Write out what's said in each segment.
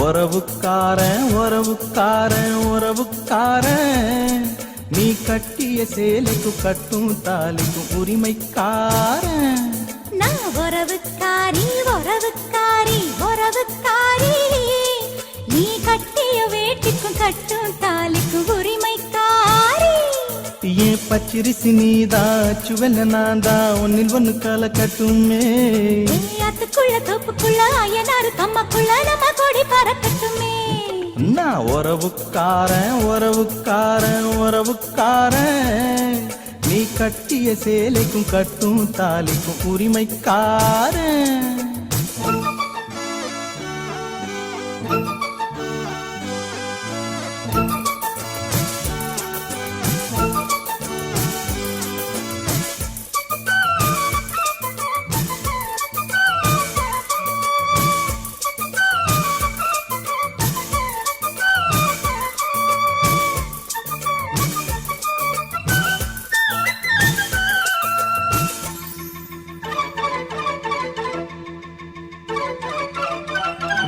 உறவுக்காரன் உறவுக்காரன் உறவுக்காரன் நீ கட்டிய சேலைக்கு கட்டும் தாலிக்கும் உரிமைக்காரன் நான் உறவுக்காரி உறவுக்காரி உறவுக்காரி நீ கட்டிய வேட்டிக்கும் கட்டும் தாலிக்கும் உரிமைக்காரி ஏன் பச்சிரிசி நீதான் சுவெல்ல நான் தான் ஒன்னில் ஒன்னு கால கட்டுமே அதுக்குள்ள தோப்புக்குள்ள அயனாரு கம்மக்குள்ள நம்ம கொடி பறக்கட்டுமே நான் உறவுக்காரன் உறவுக்காரன் உறவுக்காரன் நீ கட்டிய சேலைக்கும் கட்டும் தாலிக்கும் உரிமைக்காரன்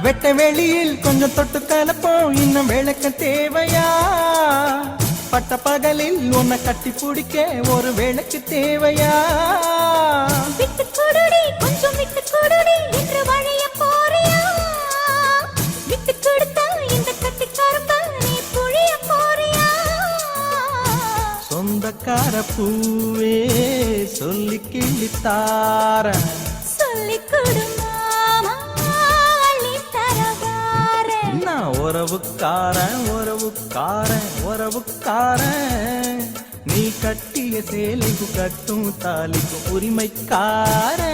வெட்ட வெளியில் கொஞ்சம் தொட்டு கலப்போம் இன்னும் விளக்க தேவையா பட்ட பகலில் உன்னை கட்டி பிடிக்க ஒரு விளக்கு தேவையா விட்டு கொடுடி கொஞ்சம் விட்டு கொடுடி என்று வழிய போறியா விட்டு கொடுத்தா இந்த கட்டி கருப்பா நீ புழிய போறியா சொந்தக்கார பூவே சொல்லி கிள்ளித்தார சொல்லி கொடு உறவுக்காரன் உறவுக்காரன் உறவுக்காரன் நீ கட்டிய சேலைக்கு கட்டும் தாலிக்கும் உரிமைக்காரன்